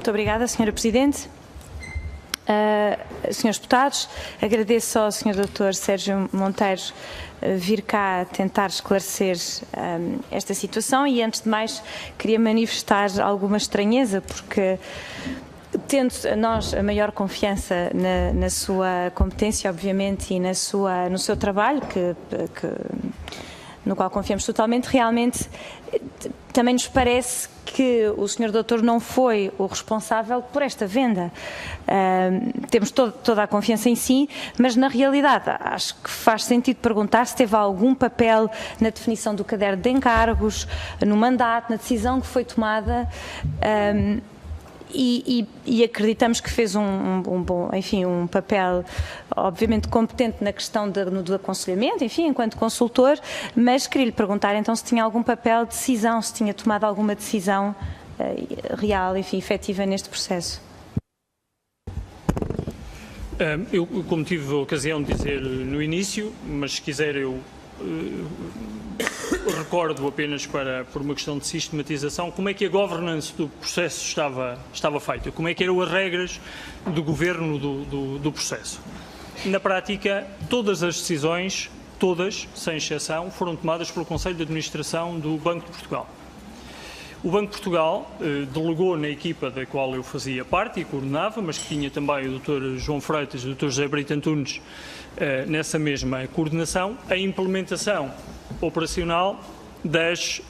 Muito obrigada, Sra. Presidente. Senhores deputados, agradeço ao Sr. Dr. Sérgio Monteiro vir cá tentar esclarecer esta situação e, antes de mais, queria manifestar alguma estranheza, porque, tendo nós a maior confiança na sua competência, obviamente, e no seu trabalho, no qual confiamos totalmente, realmente também nos parece que o Sr. Doutor não foi o responsável por esta venda. Temos toda a confiança em si, mas na realidade acho que faz sentido perguntar se teve algum papel na definição do caderno de encargos, no mandato, na decisão que foi tomada. E acreditamos que fez um papel obviamente competente na questão do aconselhamento, enfim, enquanto consultor, mas queria lhe perguntar então se tinha algum papel de decisão, se tinha tomado alguma decisão real, enfim, efetiva neste processo. Eu, como tive a ocasião de dizer no início, mas se quiser eu recordo apenas por uma questão de sistematização, como é que a governance do processo estava feita, como é que eram as regras do governo do processo. Na prática, todas as decisões, todas, sem exceção, foram tomadas pelo Conselho de Administração do Banco de Portugal. O Banco de Portugal delegou na equipa da qual eu fazia parte e coordenava, mas que tinha também o Dr. João Freitas e o Dr. José Brito Antunes nessa mesma coordenação, a implementação operacional das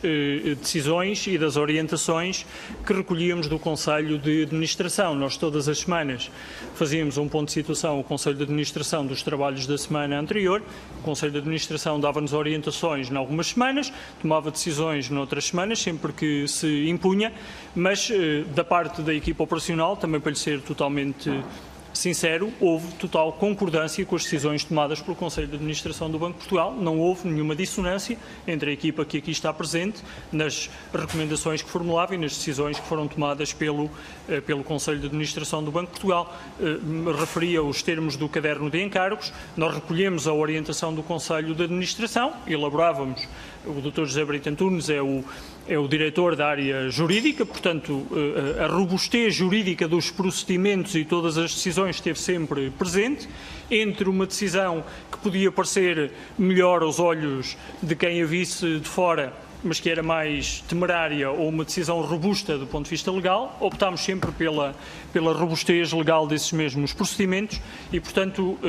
decisões e das orientações que recolhíamos do Conselho de Administração. Nós todas as semanas fazíamos um ponto de situação ao Conselho de Administração dos trabalhos da semana anterior. O Conselho de Administração dava-nos orientações em algumas semanas, tomava decisões noutras semanas, sempre que se impunha, mas da parte da equipa operacional, também para lhe ser totalmente sincero, houve total concordância com as decisões tomadas pelo Conselho de Administração do Banco de Portugal. Não houve nenhuma dissonância entre a equipa que aqui está presente nas recomendações que formulava e nas decisões que foram tomadas pelo Conselho de Administração do Banco de Portugal. Referia os termos do caderno de encargos. Nós recolhemos a orientação do Conselho de Administração, elaborávamos. O Dr. José Brito Antunes é o diretor da área jurídica, portanto, a robustez jurídica dos procedimentos e todas as decisões esteve sempre presente. Entre uma decisão que podia parecer melhor aos olhos de quem a visse de fora, mas que era mais temerária, ou uma decisão robusta do ponto de vista legal, optámos sempre pela robustez legal desses mesmos procedimentos e, portanto,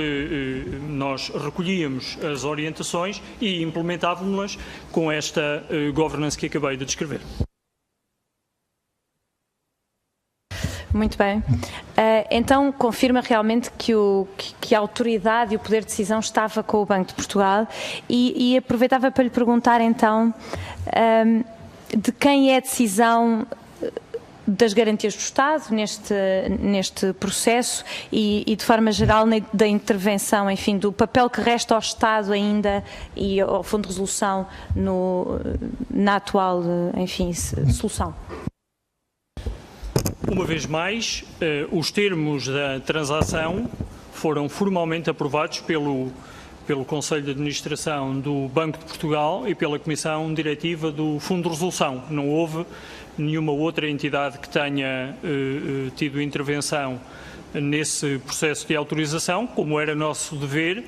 nós recolhíamos as orientações e implementávamos-las com esta governance que acabei de descrever. Muito bem. Então, confirma realmente que a autoridade e o poder de decisão estava com o Banco de Portugal e aproveitava para lhe perguntar, então, de quem é a decisão das garantias do Estado neste processo e, de forma geral, da intervenção, enfim, do papel que resta ao Estado ainda e ao Fundo de Resolução na atual, enfim, solução. Uma vez mais, os termos da transação foram formalmente aprovados pelo Conselho de Administração do Banco de Portugal e pela Comissão Diretiva do Fundo de Resolução. Não houve nenhuma outra entidade que tenha tido intervenção nesse processo de autorização, como era nosso dever.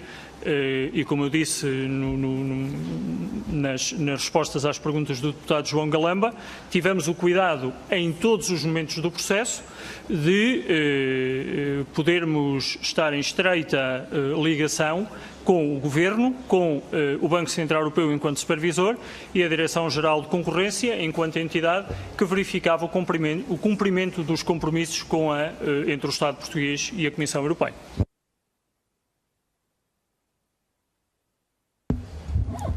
E como eu disse nas respostas às perguntas do deputado João Galamba, tivemos o cuidado em todos os momentos do processo de podermos estar em estreita ligação com o Governo, com o Banco Central Europeu enquanto supervisor e a Direção-Geral de Concorrência enquanto entidade que verificava o cumprimento dos compromissos entre o Estado português e a Comissão Europeia.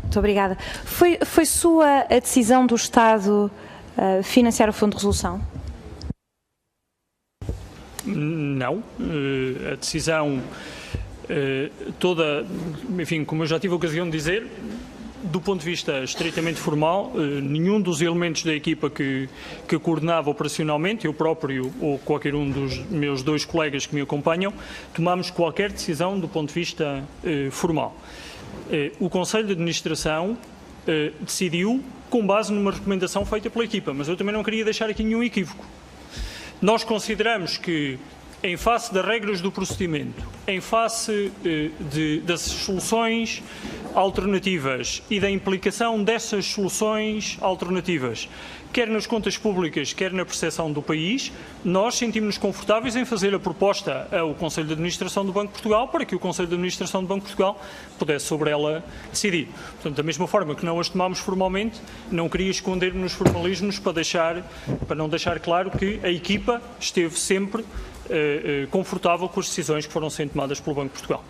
Muito obrigada. Foi sua a decisão do Estado financiar o Fundo de Resolução? Não. A decisão toda, enfim, como eu já tive a ocasião de dizer, do ponto de vista estritamente formal, nenhum dos elementos da equipa que coordenava operacionalmente, eu próprio ou qualquer um dos meus dois colegas que me acompanham, tomámos qualquer decisão do ponto de vista formal. O Conselho de Administração decidiu com base numa recomendação feita pela equipa, mas eu também não queria deixar aqui nenhum equívoco. Nós consideramos que, em face das regras do procedimento, em face das soluções alternativas e da implicação dessas soluções alternativas, quer nas contas públicas, quer na percepção do país, nós sentimos-nos confortáveis em fazer a proposta ao Conselho de Administração do Banco de Portugal para que o Conselho de Administração do Banco de Portugal pudesse sobre ela decidir. Portanto, da mesma forma que não as tomámos formalmente, não queria esconder-me nos formalismos para não deixar claro que a equipa esteve sempre confortável com as decisões que foram sendo tomadas pelo Banco de Portugal.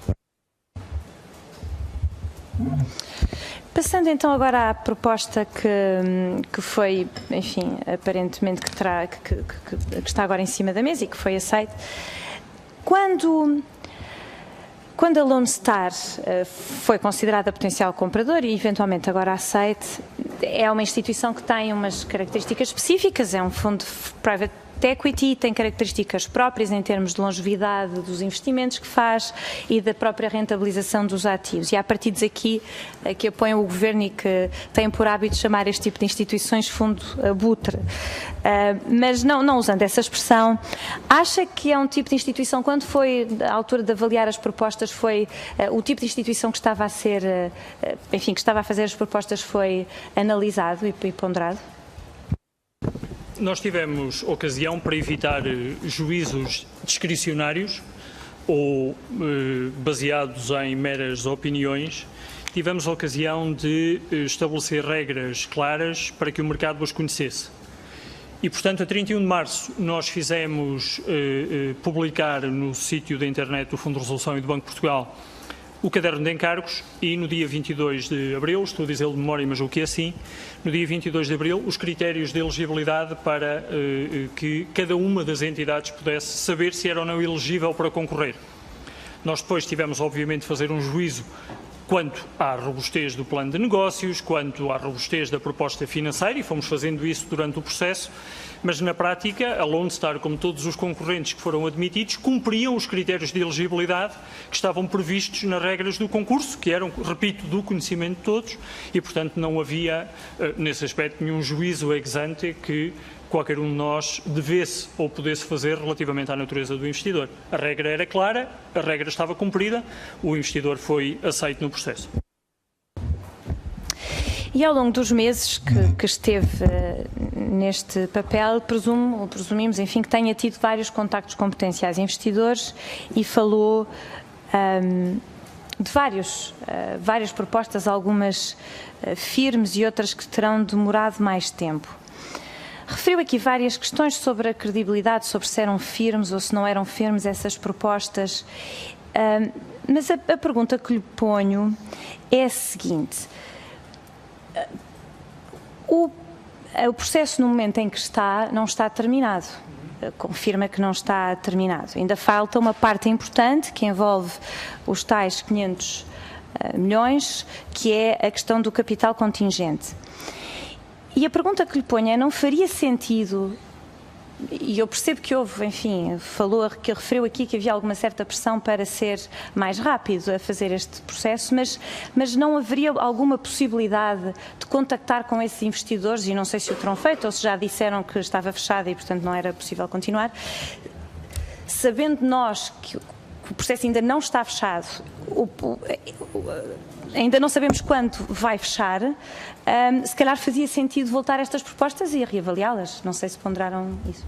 Passando então agora à proposta que foi, enfim, aparentemente que está agora em cima da mesa e que foi aceita. Quando a Lone Star foi considerada potencial comprador e eventualmente agora aceite, é uma instituição que tem umas características específicas, é um fundo private equity, tem características próprias em termos de longevidade dos investimentos que faz e da própria rentabilização dos ativos. E há partidos aqui que apoiam o governo e que têm por hábito chamar este tipo de instituições fundo abutre. Mas não usando essa expressão, acha que é um tipo de instituição, quando foi à altura de avaliar as propostas, foi o tipo de instituição que estava a ser, enfim, que estava a fazer as propostas foi analisado e ponderado? Nós tivemos ocasião, para evitar juízos discricionários ou baseados em meras opiniões, tivemos a ocasião de estabelecer regras claras para que o mercado as conhecesse. E, portanto, a 31 de março nós fizemos publicar no sítio da internet do Fundo de Resolução e do Banco de Portugal o caderno de encargos e no dia 22 de abril, estou a dizê-lo de memória, mas o que é assim, no dia 22 de abril, os critérios de elegibilidade para que cada uma das entidades pudesse saber se era ou não elegível para concorrer. Nós depois tivemos, obviamente, de fazer um juízo quanto à robustez do plano de negócios, quanto à robustez da proposta financeira, e fomos fazendo isso durante o processo, mas na prática a Lone Star, como todos os concorrentes que foram admitidos, cumpriam os critérios de elegibilidade que estavam previstos nas regras do concurso, que eram, repito, do conhecimento de todos, e portanto não havia, nesse aspecto, nenhum juízo ex ante que qualquer um de nós devesse ou pudesse fazer relativamente à natureza do investidor. A regra era clara, a regra estava cumprida, o investidor foi aceito no processo. E ao longo dos meses que esteve neste papel, presumimos, enfim, que tenha tido vários contactos com potenciais investidores e falou de várias propostas, algumas firmes e outras que terão demorado mais tempo. Referiu aqui várias questões sobre a credibilidade, sobre se eram firmes ou se não eram firmes essas propostas, mas a pergunta que lhe ponho é a seguinte: o processo no momento em que não está terminado, confirma que não está terminado, ainda falta uma parte importante que envolve os tais 500 milhões, que é a questão do capital contingente. E a pergunta que lhe ponho é, não faria sentido, e eu percebo que houve, enfim, que referiu aqui que havia alguma certa pressão para ser mais rápido a fazer este processo, mas não haveria alguma possibilidade de contactar com esses investidores, e não sei se o terão feito ou se já disseram que estava fechada e, portanto, não era possível continuar, sabendo nós que o processo ainda não está fechado, ainda não sabemos quando vai fechar, se calhar fazia sentido voltar a estas propostas e a reavaliá-las. Não sei se ponderaram isso.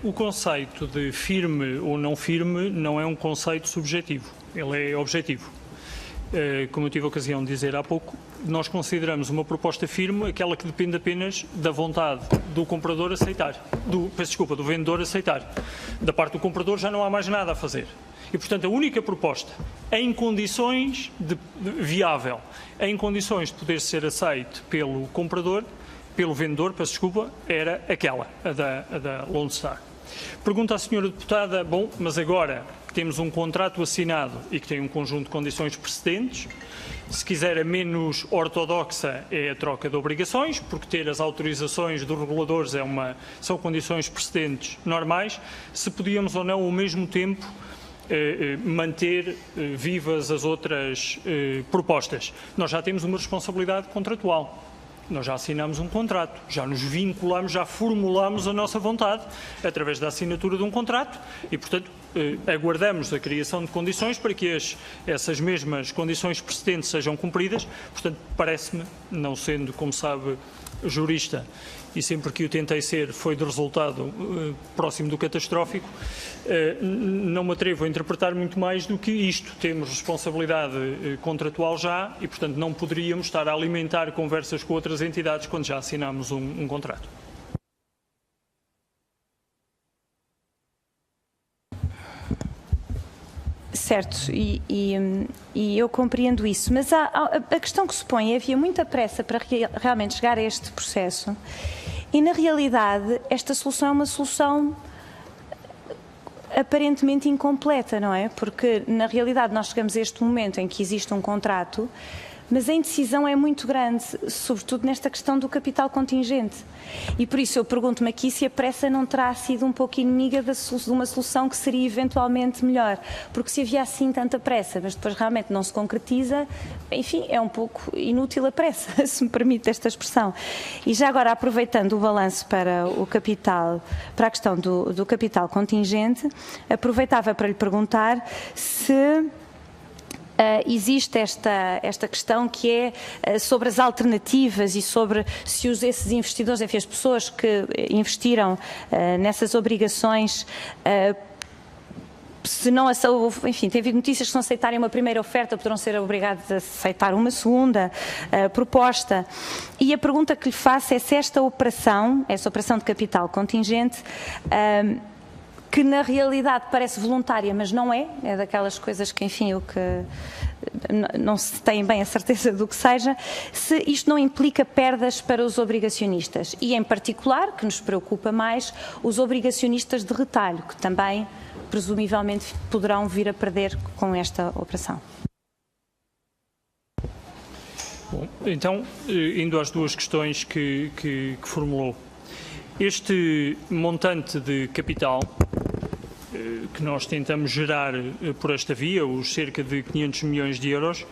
O conceito de firme ou não firme não é um conceito subjetivo, ele é objetivo. Como eu tive a ocasião de dizer há pouco, nós consideramos uma proposta firme aquela que depende apenas da vontade do comprador aceitar, do vendedor aceitar. Da parte do comprador já não há mais nada a fazer. E, portanto, a única proposta em condições viável, em condições de poder ser aceite pelo comprador, pelo vendedor, era aquela, a da Lone Star. Pergunta à senhora deputada, bom, mas agora que temos um contrato assinado e que tem um conjunto de condições precedentes, se quiser a menos ortodoxa é a troca de obrigações, porque ter as autorizações dos reguladores são condições precedentes normais, se podíamos ou não ao mesmo tempo manter vivas as outras propostas. Nós já temos uma responsabilidade contratual. Nós já assinamos um contrato, já nos vinculamos, já formulamos a nossa vontade através da assinatura de um contrato e, portanto, aguardamos a criação de condições para que essas mesmas condições precedentes sejam cumpridas. Portanto, parece-me, não sendo, como sabe, jurista, e sempre que o tentei ser foi de resultado próximo do catastrófico, não me atrevo a interpretar muito mais do que isto. Temos responsabilidade contratual já e, portanto, não poderíamos estar a alimentar conversas com outras entidades quando já assinámos um contrato. Certo, e eu compreendo isso, mas a questão que se põe é havia muita pressa para realmente chegar a este processo e, na realidade, esta solução é uma solução aparentemente incompleta, não é? Porque, na realidade, nós chegamos a este momento em que existe um contrato, mas a indecisão é muito grande, sobretudo nesta questão do capital contingente. E por isso eu pergunto-me aqui se a pressa não terá sido um pouco inimiga de uma solução que seria eventualmente melhor. Porque se havia assim tanta pressa, mas depois realmente não se concretiza, enfim, é um pouco inútil a pressa, se me permite esta expressão. E já agora, aproveitando o balanço para o capital, para a questão do capital contingente, aproveitava para lhe perguntar se existe esta questão que é sobre as alternativas e sobre se esses investidores, enfim, as pessoas que investiram nessas obrigações, se não, enfim, tem havido notícias que se não aceitarem uma primeira oferta poderão ser obrigados a aceitar uma segunda proposta. E a pergunta que lhe faço é se essa operação de capital contingente, que na realidade parece voluntária, mas não é daquelas coisas que, enfim, não se tem bem a certeza do que seja, se isto não implica perdas para os obrigacionistas e, em particular, que nos preocupa mais, os obrigacionistas de retalho, que também, presumivelmente, poderão vir a perder com esta operação. Bom, então, indo às duas questões que formulou. Este montante de capital que nós tentamos gerar por esta via, os cerca de 500 milhões de euros,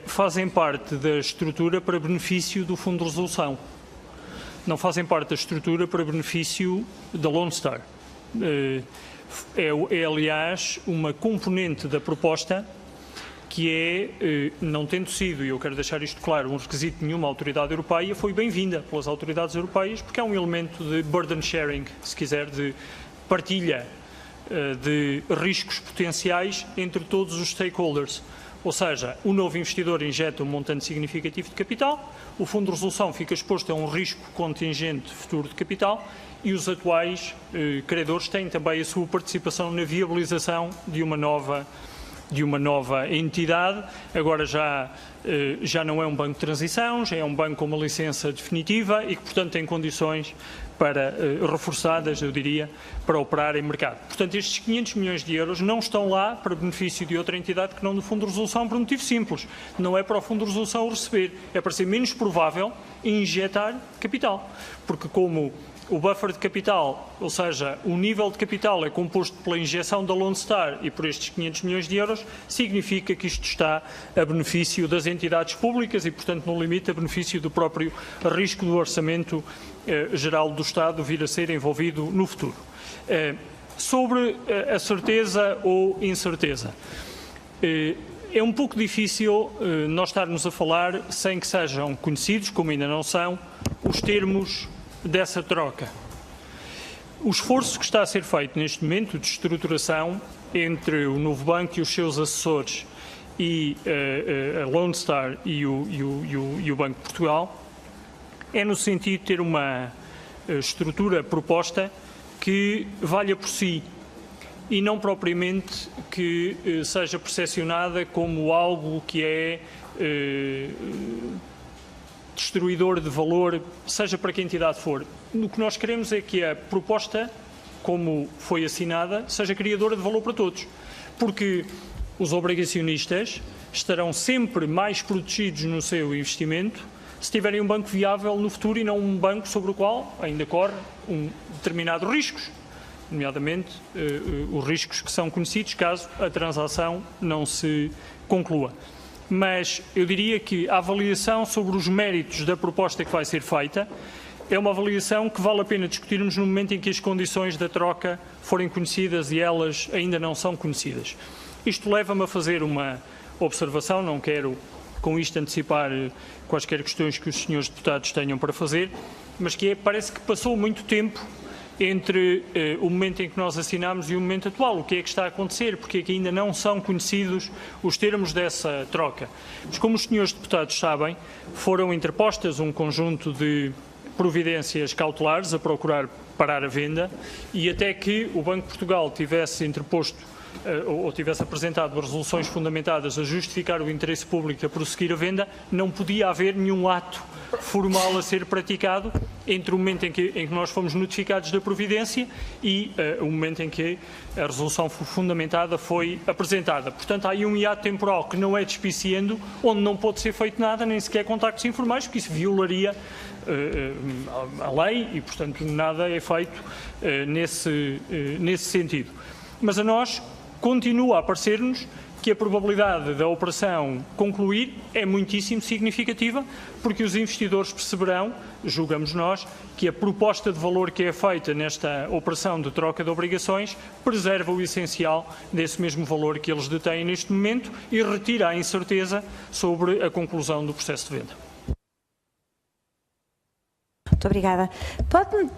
fazem parte da estrutura para benefício do Fundo de Resolução. Não fazem parte da estrutura para benefício da Lone Star. É, aliás, uma componente da proposta que é, não tendo sido, e eu quero deixar isto claro, um requisito de nenhuma autoridade europeia, foi bem-vinda pelas autoridades europeias, porque é um elemento de burden sharing, se quiser, de partilha de riscos potenciais entre todos os stakeholders. Ou seja, o novo investidor injeta um montante significativo de capital, o Fundo de Resolução fica exposto a um risco contingente futuro de capital e os atuais credores têm também a sua participação na viabilização de uma nova entidade. Agora já não é um banco de transição, já é um banco com uma licença definitiva e que, portanto, tem condições para, reforçadas, eu diria, para operar em mercado. Portanto, estes 500 milhões de euros não estão lá para benefício de outra entidade que não do Fundo de Resolução por um motivo simples. Não é para o Fundo de Resolução o receber, é para ser menos provável injetar capital. Porque como o buffer de capital, ou seja, o nível de capital é composto pela injeção da Lone Star e por estes 500 milhões de euros, significa que isto está a benefício das entidades públicas e, portanto, no limite, a benefício do próprio risco do orçamento geral do Estado vir a ser envolvido no futuro. Sobre a certeza ou incerteza, é um pouco difícil nós estarmos a falar sem que sejam conhecidos, como ainda não são, os termos dessa troca. O esforço que está a ser feito neste momento de estruturação entre o novo banco e os seus assessores e a Lone Star e o Banco de Portugal é no sentido de ter uma estrutura proposta que valha por si e não propriamente que seja percepcionada como algo que é destruidor de valor, seja para que entidade for. O que nós queremos é que a proposta, como foi assinada, seja criadora de valor para todos. Porque os obrigacionistas estarão sempre mais protegidos no seu investimento se tiverem um banco viável no futuro e não um banco sobre o qual ainda corre determinados riscos, nomeadamente os riscos que são conhecidos caso a transação não se conclua. mas eu diria que a avaliação sobre os méritos da proposta que vai ser feita é uma avaliação que vale a pena discutirmos no momento em que as condições da troca forem conhecidas e elas ainda não são conhecidas. Isto leva-me a fazer uma observação, não quero com isto antecipar quaisquer questões que os senhores deputados tenham para fazer, mas que parece que passou muito tempo entre o momento em que nós assinámos e o momento atual. O que é que está a acontecer? Porque é que ainda não são conhecidos os termos dessa troca? Mas como os senhores deputados sabem, foram interpostas um conjunto de providências cautelares a procurar parar a venda e até que o Banco de Portugal tivesse interposto ou tivesse apresentado resoluções fundamentadas a justificar o interesse público a prosseguir a venda, não podia haver nenhum ato formal a ser praticado entre o momento em que nós fomos notificados da providência e o momento em que a resolução fundamentada foi apresentada. Portanto, há aí um hiato temporal que não é despiciando, onde não pode ser feito nada, nem sequer contactos informais, porque isso violaria a lei e, portanto, nada é feito nesse sentido. Mas a nós continua a parecer-nos que a probabilidade da operação concluir é muitíssimo significativa, porque os investidores perceberão, julgamos nós, que a proposta de valor que é feita nesta operação de troca de obrigações preserva o essencial desse mesmo valor que eles detêm neste momento e retira a incerteza sobre a conclusão do processo de venda. Muito obrigada. Pode-me,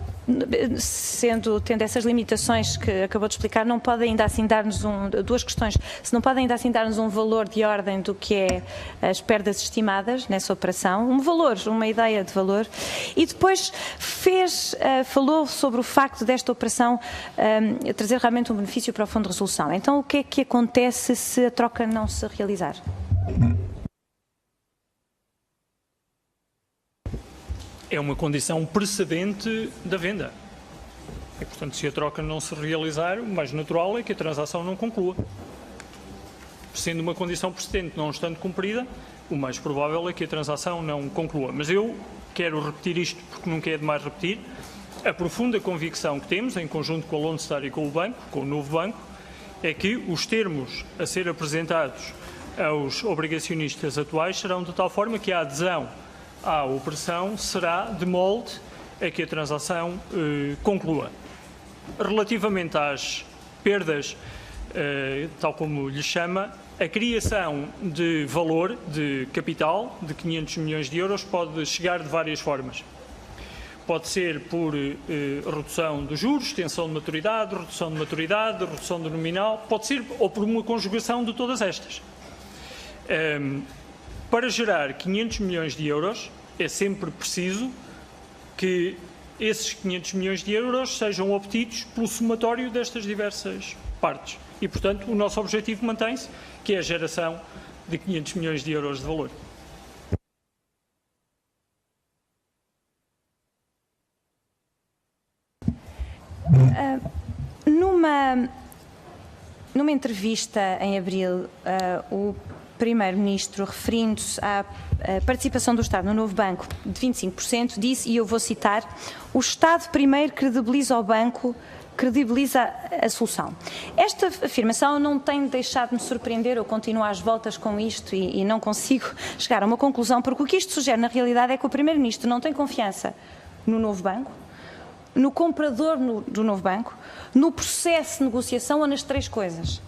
tendo essas limitações que acabou de explicar, não pode ainda assim dar-nos duas questões. Se não pode ainda assim dar-nos um valor de ordem do que é as perdas estimadas nessa operação, um valor, uma ideia de valor, e depois falou sobre o facto desta operação trazer realmente um benefício para o Fundo de Resolução. Então, o que é que acontece se a troca não se realizar? É uma condição precedente da venda. E, portanto, se a troca não se realizar, o mais natural é que a transação não conclua. Sendo uma condição precedente não estando cumprida, o mais provável é que a transação não conclua. Mas eu quero repetir isto porque nunca é demais repetir. A profunda convicção que temos, em conjunto com a Lone Star e com o banco, com o novo banco, é que os termos a ser apresentados aos obrigacionistas atuais serão de tal forma que a adesão à operação será de molde a que a transação conclua. Relativamente às perdas, tal como lhe chama, a criação de valor de capital de 500 milhões de euros pode chegar de várias formas. Pode ser por redução dos juros, extensão de maturidade, redução do nominal, pode ser ou por uma conjugação de todas estas. Para gerar 500 milhões de euros, é sempre preciso que esses 500 milhões de euros sejam obtidos pelo somatório destas diversas partes. E, portanto, o nosso objetivo mantém-se, que é a geração de 500 milhões de euros de valor. Numa entrevista em abril, o Primeiro-Ministro, referindo-se à participação do Estado no novo banco de 25%, disse, e eu vou citar, o Estado primeiro credibiliza o banco, credibiliza a solução. Esta afirmação não tem deixado de me surpreender, eu continuo às voltas com isto e não consigo chegar a uma conclusão, porque o que isto sugere na realidade é que o Primeiro-Ministro não tem confiança no novo banco, no comprador do novo banco, no processo de negociação ou nas três coisas.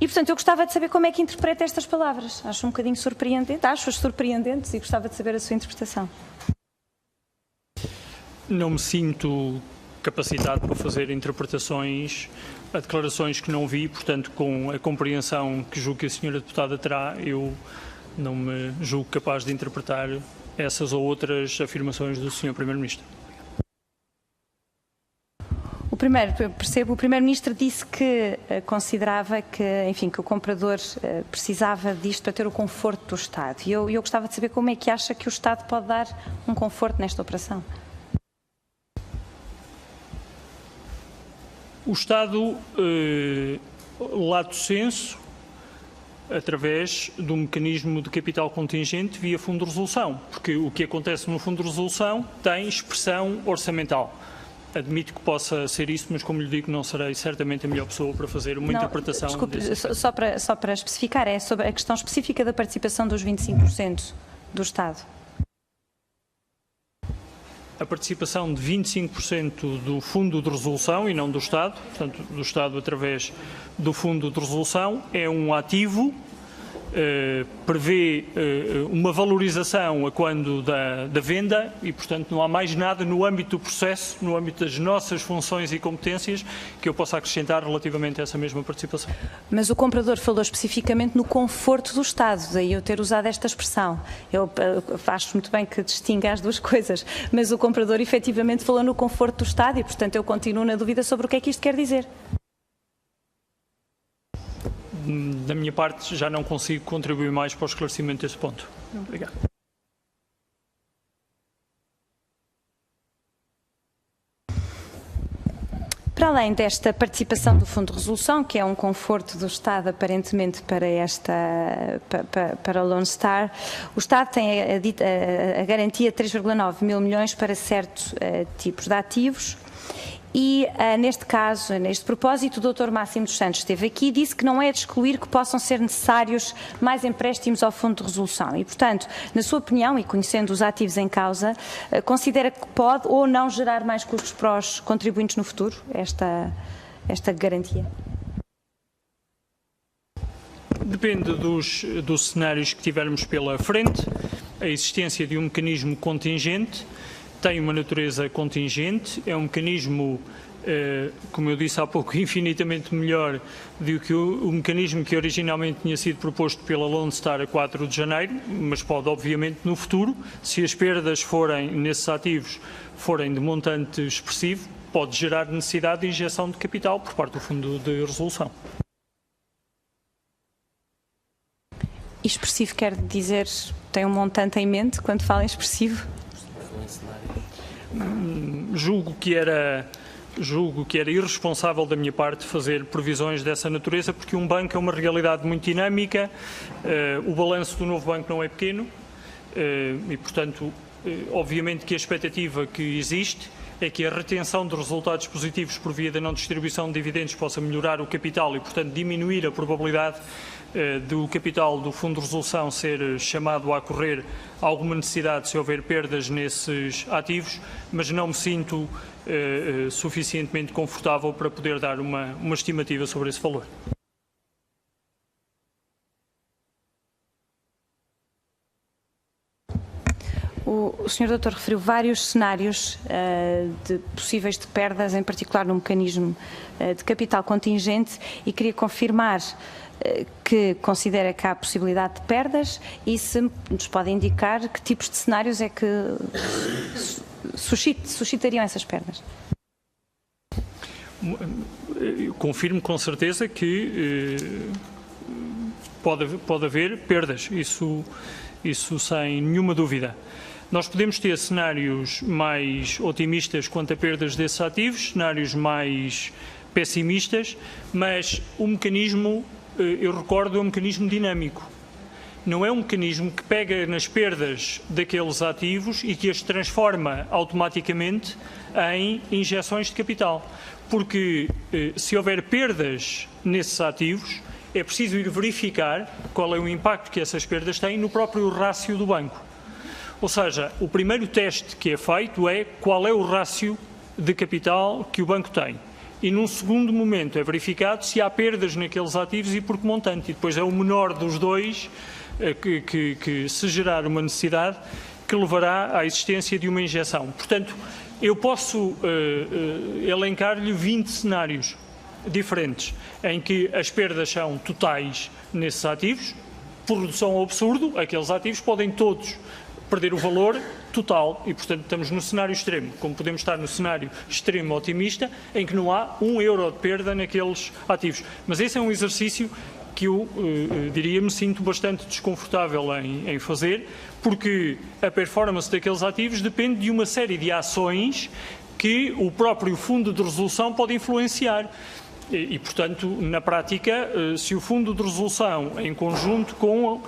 E, portanto, eu gostava de saber como é que interpreta estas palavras. Acho um bocadinho surpreendente, acho-as surpreendentes e gostava de saber a sua interpretação. Não me sinto capacitado para fazer interpretações a declarações que não vi, portanto, com a compreensão que julgo que a senhora deputada terá, eu não me julgo capaz de interpretar essas ou outras afirmações do senhor Primeiro-Ministro. O Primeiro-Ministro disse que considerava que, enfim, que o comprador precisava disto para ter o conforto do Estado. E eu gostava de saber como é que acha que o Estado pode dar um conforto nesta operação. O Estado, lato sensu, através do mecanismo de capital contingente via Fundo de Resolução, porque o que acontece no Fundo de Resolução tem expressão orçamental. Admito que possa ser isso, mas como lhe digo, não serei certamente a melhor pessoa para fazer uma interpretação. Desculpe, só para especificar, é sobre a questão específica da participação dos 25% do Estado. A participação de 25% do Fundo de Resolução e não do Estado, portanto, do Estado através do Fundo de Resolução, é um ativo, prevê uma valorização a quando da venda e, portanto, não há mais nada no âmbito do processo, no âmbito das nossas funções e competências, que eu possa acrescentar relativamente a essa mesma participação. Mas o comprador falou especificamente no conforto do Estado, daí eu ter usado esta expressão. Eu acho muito bem que distinga as duas coisas, mas o comprador efetivamente falou no conforto do Estado e, portanto, eu continuo na dúvida sobre o que é que isto quer dizer. Da minha parte, já não consigo contribuir mais para o esclarecimento desse ponto. Obrigado. Para além desta participação do Fundo de Resolução, que é um conforto do Estado aparentemente para o Lone Star, o Estado tem a garantia de 3,9 mil milhões para certos tipos de ativos. E, neste caso, neste propósito, o Dr. Máximo dos Santos esteve aqui e disse que não é de excluir que possam ser necessários mais empréstimos ao Fundo de Resolução. E, portanto, na sua opinião, e conhecendo os ativos em causa, considera que pode ou não gerar mais custos para os contribuintes no futuro, esta garantia? Depende dos cenários que tivermos pela frente. A existência de um mecanismo contingente tem uma natureza contingente, é um mecanismo, como eu disse há pouco, infinitamente melhor do que o mecanismo que originalmente tinha sido proposto pela Lone Star a 4 de janeiro, mas pode, obviamente, no futuro, se as perdas nesses ativos forem de montante expressivo, pode gerar necessidade de injeção de capital por parte do Fundo de Resolução. Expressivo quer dizer, tem um montante em mente quando fala em expressivo? Julgo que era irresponsável da minha parte fazer previsões dessa natureza, porque um banco é uma realidade muito dinâmica, o balanço do novo banco não é pequeno e, portanto, obviamente que a expectativa que existe é que a retenção de resultados positivos por via da não distribuição de dividendos possa melhorar o capital e, portanto, diminuir a probabilidade do capital do Fundo de Resolução ser chamado a correr alguma necessidade se houver perdas nesses ativos, mas não me sinto suficientemente confortável para poder dar uma estimativa sobre esse valor. O Sr. Doutor referiu vários cenários possíveis de perdas, em particular no mecanismo de capital contingente, e queria confirmar que considera que há possibilidade de perdas e se nos pode indicar que tipos de cenários é que suscitariam essas perdas. Confirmo com certeza que pode haver perdas, isso sem nenhuma dúvida. Nós podemos ter cenários mais otimistas quanto a perdas desses ativos, cenários mais pessimistas, mas o mecanismo, eu recordo, é um mecanismo dinâmico. Não é um mecanismo que pega nas perdas daqueles ativos e que as transforma automaticamente em injeções de capital. Porque se houver perdas nesses ativos, é preciso ir verificar qual é o impacto que essas perdas têm no próprio rácio do banco. Ou seja, o primeiro teste que é feito é qual é o rácio de capital que o banco tem. E num segundo momento é verificado se há perdas naqueles ativos e por que montante. E depois é o menor dos dois que se gerar uma necessidade que levará à existência de uma injeção. Portanto, eu posso elencar-lhe 20 cenários diferentes em que as perdas são totais nesses ativos, por redução ao absurdo, aqueles ativos podem todos perder o valor total e, portanto, estamos no cenário extremo, como podemos estar no cenário extremo otimista, em que não há €1 de perda naqueles ativos. Mas esse é um exercício que eu, diria, me sinto bastante desconfortável em fazer, porque a performance daqueles ativos depende de uma série de ações que o próprio Fundo de Resolução pode influenciar. E, portanto, na prática, se o Fundo de Resolução, em conjunto com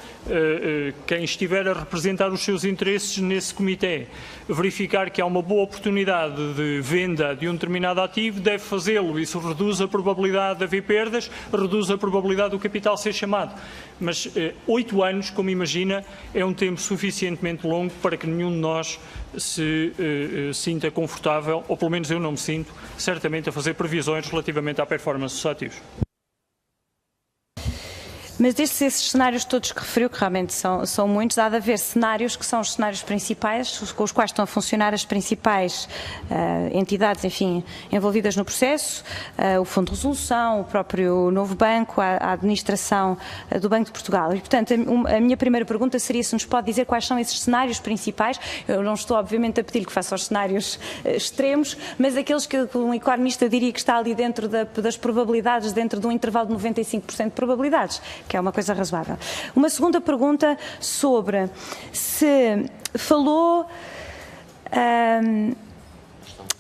quem estiver a representar os seus interesses nesse comitê, verificar que há uma boa oportunidade de venda de um determinado ativo, deve fazê-lo. Isso reduz a probabilidade de haver perdas, reduz a probabilidade do capital ser chamado. Mas 8 anos, como imagina, é um tempo suficientemente longo para que nenhum de nós se sinta confortável, ou pelo menos eu não me sinto, certamente a fazer previsões relativamente à performance dos ativos. Mas desses cenários todos que referiu, que realmente são muitos, há de haver cenários que são os cenários principais, com os quais estão a funcionar as principais entidades, enfim, envolvidas no processo, o Fundo de Resolução, o próprio Novo Banco, a administração do Banco de Portugal. E, portanto, a minha primeira pergunta seria se nos pode dizer quais são esses cenários principais. Eu não estou, obviamente, a pedir que faça os cenários extremos, mas aqueles que um economista diria que está ali dentro das probabilidades, dentro de um intervalo de 95% de probabilidades, que é uma coisa razoável. Uma segunda pergunta sobre se falou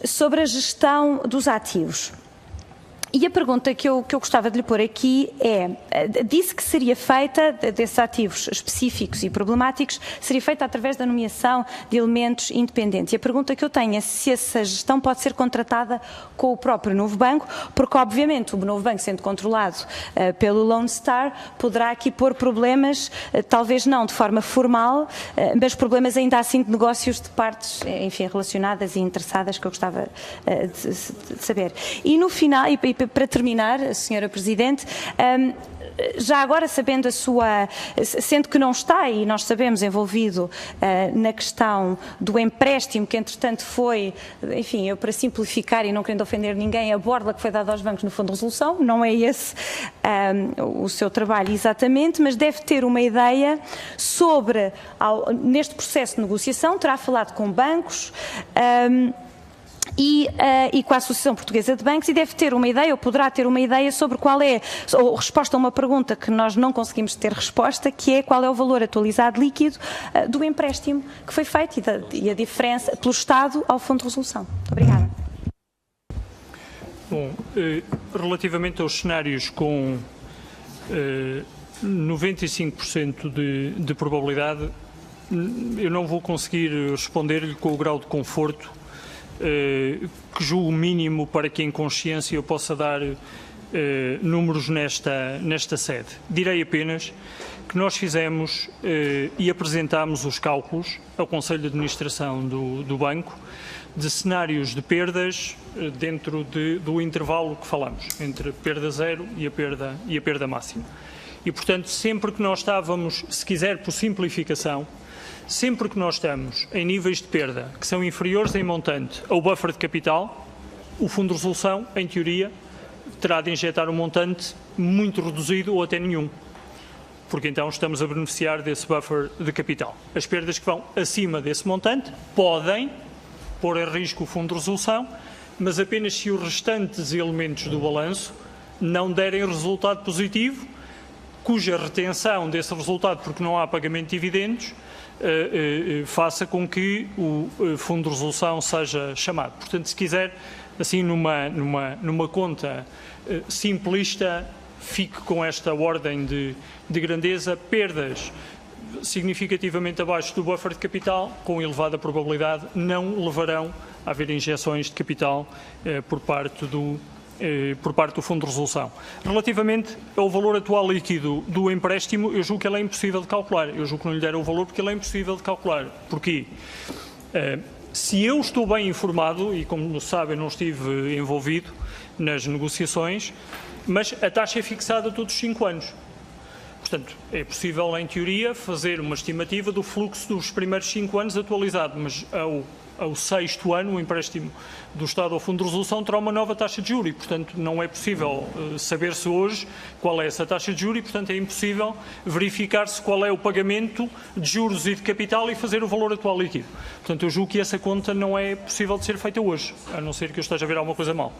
sobre a gestão dos ativos. E a pergunta que eu gostava de lhe pôr aqui disse que seria feita, desses ativos específicos e problemáticos, seria feita através da nomeação de elementos independentes. E a pergunta que eu tenho é se essa gestão pode ser contratada com o próprio Novo Banco, porque obviamente o Novo Banco, sendo controlado pelo Lone Star, poderá aqui pôr problemas, talvez não de forma formal, mas problemas ainda assim de negócios de partes, enfim, relacionadas e interessadas, que eu gostava de saber. E no final, para terminar, Sra. Presidente, já agora sabendo sendo que não está, e nós sabemos, envolvido na questão do empréstimo, que entretanto foi, enfim, eu para simplificar e não querendo ofender ninguém, a borla que foi dada aos bancos no Fundo de Resolução, não é esse o seu trabalho exatamente, mas deve ter uma ideia sobre, neste processo de negociação, terá falado com bancos, e com a Associação Portuguesa de Bancos, e deve ter uma ideia, ou poderá ter uma ideia sobre qual é, ou resposta a uma pergunta que nós não conseguimos ter resposta, que é qual é o valor atualizado líquido do empréstimo que foi feito e a diferença pelo Estado ao Fundo de Resolução. Muito obrigada. Bom, relativamente aos cenários com 95% de probabilidade, eu não vou conseguir responder-lhe com o grau de conforto que julgo mínimo para que em consciência eu possa dar números nesta sede. Direi apenas que nós fizemos e apresentámos os cálculos ao Conselho de Administração do Banco de cenários de perdas dentro do intervalo que falamos, entre perda zero e a perda máxima. E, portanto, sempre que nós estávamos, se quiser por simplificação, sempre que nós estamos em níveis de perda que são inferiores em montante ao buffer de capital, o Fundo de Resolução, em teoria, terá de injetar um montante muito reduzido ou até nenhum, porque então estamos a beneficiar desse buffer de capital. As perdas que vão acima desse montante podem pôr em risco o Fundo de Resolução, mas apenas se os restantes elementos do balanço não derem resultado positivo, cuja retenção desse resultado, porque não há pagamento de dividendos, faça com que o Fundo de Resolução seja chamado. Portanto, se quiser, assim numa conta simplista, fique com esta ordem de grandeza: perdas significativamente abaixo do buffer de capital, com elevada probabilidade, não levarão a haver injeções de capital por parte do Fundo de Resolução. Relativamente ao valor atual líquido do empréstimo, eu julgo que ele é impossível de calcular. Eu julgo que não lhe deram o valor porque ele é impossível de calcular. Porquê? Se eu estou bem informado, e como sabem não estive envolvido nas negociações, mas a taxa é fixada todos os 5 anos. Portanto, é possível, em teoria, fazer uma estimativa do fluxo dos primeiros 5 anos atualizado, mas ao 6º ano, o empréstimo do Estado ao Fundo de Resolução terá uma nova taxa de juros e, portanto, não é possível saber-se hoje qual é essa taxa de juros e, portanto, é impossível verificar-se qual é o pagamento de juros e de capital e fazer o valor atual líquido. Portanto, eu julgo que essa conta não é possível de ser feita hoje, a não ser que eu esteja a ver alguma coisa mal.